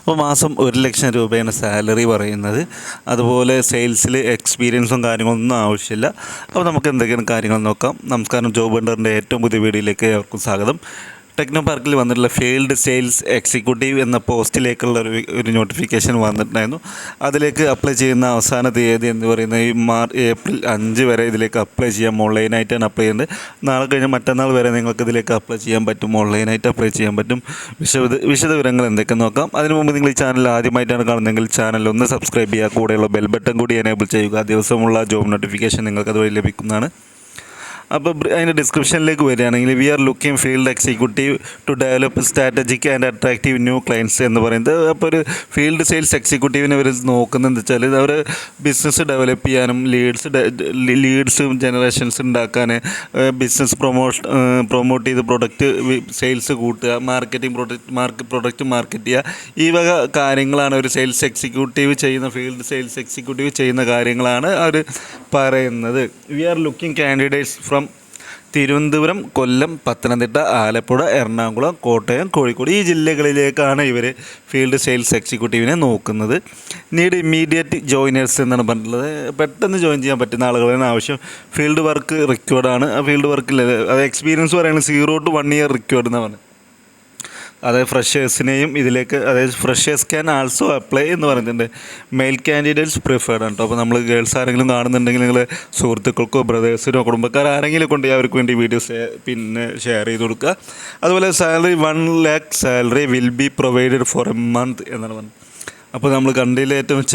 അപ്പോൾ മാസം 1,00,000 രൂപയാണ് സാലറി പറയുന്നത്. അതുപോലെ സെയിൽസിൽ എക്സ്പീരിയൻസും കാര്യങ്ങളൊന്നും ആവശ്യമില്ല. അപ്പോൾ നമുക്ക് എന്തൊക്കെയാണ് കാര്യങ്ങൾ നോക്കാം. നമസ്കാരം, ജോബ് ഹണ്ടറിൻ്റെ ഏറ്റവും പുതിയ വീഡിയോയിലേക്ക് ഏവർക്കും സ്വാഗതം. ടെക്നോ പാർക്കിൽ വന്നിട്ടുള്ള ഫീൽഡ് സെയിൽസ് എക്സിക്യൂട്ടീവ് എന്ന പോസ്റ്റിലേക്കുള്ള ഒരു നോട്ടിഫിക്കേഷൻ വന്നിട്ടുണ്ടായിരുന്നു. അതിലേക്ക് അപ്ലൈ ചെയ്യുന്ന അവസാന തീയതി എന്ന് പറയുന്നത് ഏപ്രിൽ 5 വരെ ഇതിലേക്ക് അപ്ലൈ ചെയ്യാം. ഓൺലൈനായിട്ടാണ് അപ്ലൈ ചെയ്യുന്നത്. നാളെ കഴിഞ്ഞ് മറ്റന്നാൾ വരെ നിങ്ങൾക്ക് ഇതിലേക്ക് അപ്ലൈ ചെയ്യാൻ പറ്റും. ഓൺലൈനായിട്ട് അപ്ലൈ ചെയ്യാൻ പറ്റും. വിശദ വിവരങ്ങൾ എന്തൊക്കെ നോക്കാം. അതിനു മുമ്പ് നിങ്ങൾ ഈ ചാനൽ ആദ്യമായിട്ടാണ് കാണുന്നതെങ്കിൽ ചാനൽ ഒന്ന് സബ്സ്ക്രൈബ് ചെയ്യുക. കൂടെയുള്ള ബെൽ ബട്ടൺ കൂടി എനേബിൾ ചെയ്യുക. ദിവസമുള്ള ജോബ് നോട്ടിഫിക്കേഷൻ നിങ്ങൾക്ക് അതുവഴി ലഭിക്കുന്നതാണ്. അപ്പോൾ അതിൻ്റെ ഡിസ്ക്രിപ്ഷനിലേക്ക് വരികയാണെങ്കിൽ we are looking field executive to develop strategic and attractive new clients എന്ന് പറയുന്നത്. അപ്പോൾ ഒരു ഫീൽഡ് സെയിൽസ് എക്സിക്യൂട്ടീവിനെ അവർ നോക്കുന്നതെന്ന് വെച്ചാൽ അവർ ബിസിനസ് ഡെവലപ്പ് ചെയ്യാനും ലീഡ്സും ജനറേഷൻസ് ഉണ്ടാക്കാൻ, ബിസിനസ് പ്രൊമോട്ട് ചെയ്ത് പ്രൊഡക്റ്റ് സെയിൽസ് കൂട്ടുക, പ്രൊഡക്റ്റ് മാർക്കറ്റ് ചെയ്യുക, ഈ വക കാര്യങ്ങളാണ് ഒരു സെയിൽസ് എക്സിക്യൂട്ടീവ് ചെയ്യുന്ന ഫീൽഡ് സെയിൽസ് എക്സിക്യൂട്ടീവ് ചെയ്യുന്ന കാര്യങ്ങളാണ് അവർ പറയുന്നത്. We are looking candidates from Thiruvananthapuram, Kollam, Pathanamthitta, Alappuzha, Ernakulam, Kottayam, Kozhikode ഈ ജില്ലകളിലേക്കാണ് ഇവർ ഫീൽഡ് സെയിൽസ് എക്സിക്യൂട്ടീവിനെ നോക്കുന്നത്. നീഡ് ഇമ്മീഡിയറ്റ് ജോയിനേഴ്സ് എന്നാണ് പറഞ്ഞിട്ടുള്ളത്. പെട്ടെന്ന് ജോയിൻ ചെയ്യാൻ പറ്റുന്ന ആളുകളാണ് ആവശ്യം. ഫീൽഡ് വർക്ക് റിക്വേർഡാണ്. ആ ഫീൽഡ് വർക്കിൽ അത് എക്സ്പീരിയൻസ് പറയുന്നത് 0 to 1 year റിക്വേർഡ് എന്നാണ്. അതായത് ഫ്രഷേഴ്സിനെയും ഇതിലേക്ക്, അതായത് ഫ്രഷേഴ്സ് ക്യാൻ ആൾസോ അപ്ലൈ എന്ന് പറയുന്നുണ്ട്. മെയിൽ കാൻഡിഡേറ്റ്സ് പ്രിഫേർഡ് ആണ് കേട്ടോ. അപ്പോൾ നമ്മൾ ഗേൾസ് ആരെങ്കിലും കാണുന്നുണ്ടെങ്കിൽ നിങ്ങൾ സുഹൃത്തുക്കൾക്കോ ബ്രദേഴ്സിനോ കുടുംബക്കാർ ആരെങ്കിലും കൊണ്ട് അവർക്ക് വേണ്ടി വീഡിയോസ് ഷെയർ ചെയ്ത് കൊടുക്കുക. അതുപോലെ salary 1 lakh salary will be provided for a month എന്നാണ് പറഞ്ഞത്. അപ്പോൾ നമ്മൾ കണ്ടതിൽ ഏറ്റവും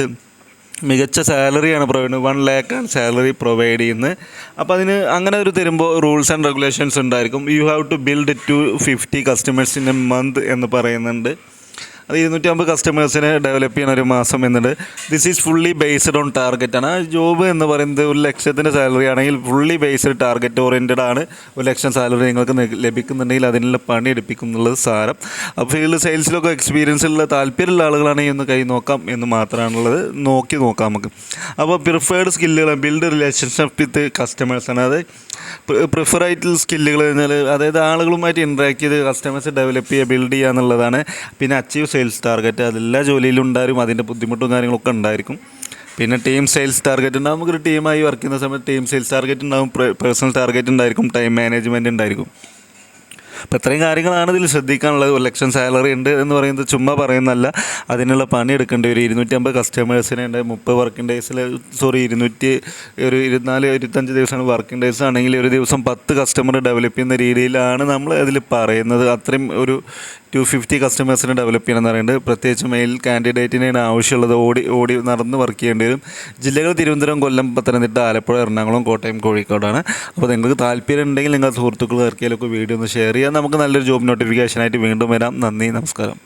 മികച്ച സാലറിയാണ് പ്രൊവൈഡ് 1 lakh ആണ് സാലറി പ്രൊവൈഡ് ചെയ്യുന്നത്. അപ്പോൾ അതിന് അങ്ങനെ ഒരു തരുമ്പോൾ റൂൾസ് ആൻഡ് റെഗുലേഷൻസ് ഉണ്ടായിരിക്കും. You have to build 250 customers in a month എന്ന് പറയുന്നുണ്ട്. അത് 250 കസ്റ്റമേഴ്സിനെ ഡെവലപ്പ് ചെയ്യണ ഒരു മാസം എന്നുണ്ട്. This is fully based on target ആണ്. ആ ജോബ് എന്ന് പറയുന്നത് 1,00,000 സാലറി ആണെങ്കിൽ ഫുള്ളി ബേസ്ഡ് ടാർഗറ്റ് ഓറിയൻറ്റഡ് ആണ്. 1,00,000 സാലറി നിങ്ങൾക്ക് ലഭിക്കുന്നുണ്ടെങ്കിൽ അതിനുള്ള പണി എടുപ്പിക്കും എന്നുള്ളത് സാരം. അപ്പോൾ ഫീൽഡ് സെയിൽസിലൊക്കെ എക്സ്പീരിയൻസ് ഉള്ള താല്പര്യമുള്ള ആളുകളാണെങ്കിൽ ഒന്ന് കൈ നോക്കാം എന്ന് മാത്രമാണുള്ളത്. നോക്കാം നമുക്ക്. അപ്പോൾ പ്രിഫേർഡ് സ്കില്ലുകൾ ബിൽഡ് റിലേഷൻഷിപ്പ് വിത്ത് കസ്റ്റമേഴ്സാണ്. അത് പ്രിഫർ ആയിട്ടുള്ള സ്കില്ലുകൾ കഴിഞ്ഞാൽ അതായത് ആളുകളുമായിട്ട് ഇൻട്രാക്ട് ചെയ്ത് കസ്റ്റമേഴ്സ് ഡെവലപ്പ് ചെയ്യുക, ബിൽഡ് ചെയ്യുക എന്നുള്ളതാണ്. പിന്നെ അച്ചീവ് സെയിൽസ് ടാർഗറ്റ്, അതെല്ലാ ജോലിയിലും ഉണ്ടായിരിക്കും. അതിൻ്റെ ബുദ്ധിമുട്ടും കാര്യങ്ങളൊക്കെ ഉണ്ടായിരിക്കും. പിന്നെ ടീം സെയിൽസ് ടാർഗറ്റ് ഉണ്ടാകും. നമുക്കൊരു ടീമായി വർക്ക് ചെയ്യുന്ന സമയത്ത് ടീം സെയിൽസ് ടാർഗറ്റ് ഉണ്ടാകും, പേഴ്സണൽ ടാർഗറ്റ് ഉണ്ടായിരിക്കും, ടൈം മാനേജ്മെൻറ്റ് ഉണ്ടായിരിക്കും. അപ്പോൾ ഇത്രയും കാര്യങ്ങളാണ് ഇതിൽ ശ്രദ്ധിക്കാനുള്ളത്. 1,00,000 സാലറി ഉണ്ട് എന്ന് പറയുന്നത് ചുമ്മാ പറയുന്നതല്ല. അതിനുള്ള പണി എടുക്കേണ്ടി വരും. 250 കസ്റ്റമേഴ്സിനെ ഉണ്ട്. 30 വർക്കിംഗ് ഡേയ്സിൽ 24-25 ദിവസമാണ് വർക്കിംഗ് ഡേയ്സ് ആണെങ്കിൽ ഒരു ദിവസം 10 കസ്റ്റമർ ഡെവലപ്പ് ചെയ്യുന്ന രീതിയിലാണ് നമ്മൾ അതിൽ പറയുന്നത്. അത്രയും ഒരു 250 കസ്റ്റമേഴ്സിനെ ഡെവലപ്പ് ചെയ്യണമെന്ന് പറയുന്നത്. പ്രത്യേകിച്ച് മെയിൽ കാൻഡിഡേറ്റിനാണ് ആവശ്യമുള്ളത്. ഓടി നടന്ന് വർക്ക് ചെയ്യേണ്ടി വരും. ജില്ലകൾ തിരുവനന്തപുരം, കൊല്ലം, പത്തനംതിട്ട, ആലപ്പുഴ, എറണാകുളം, കോട്ടയം, കോഴിക്കോടാണ്. അപ്പോൾ നിങ്ങൾക്ക് താല്പര്യം ഉണ്ടെങ്കിൽ നിങ്ങൾ സുഹൃത്തുക്കൾ ആർക്കെങ്കിലുമൊക്കെ വീഡിയോ ഒന്ന് ഷെയർ ചെയ്യാം. നമുക്ക് നല്ലൊരു ജോബ് നോട്ടിഫിക്കേഷനായിട്ട് വീണ്ടും വരാം. നന്ദി, നമസ്കാരം.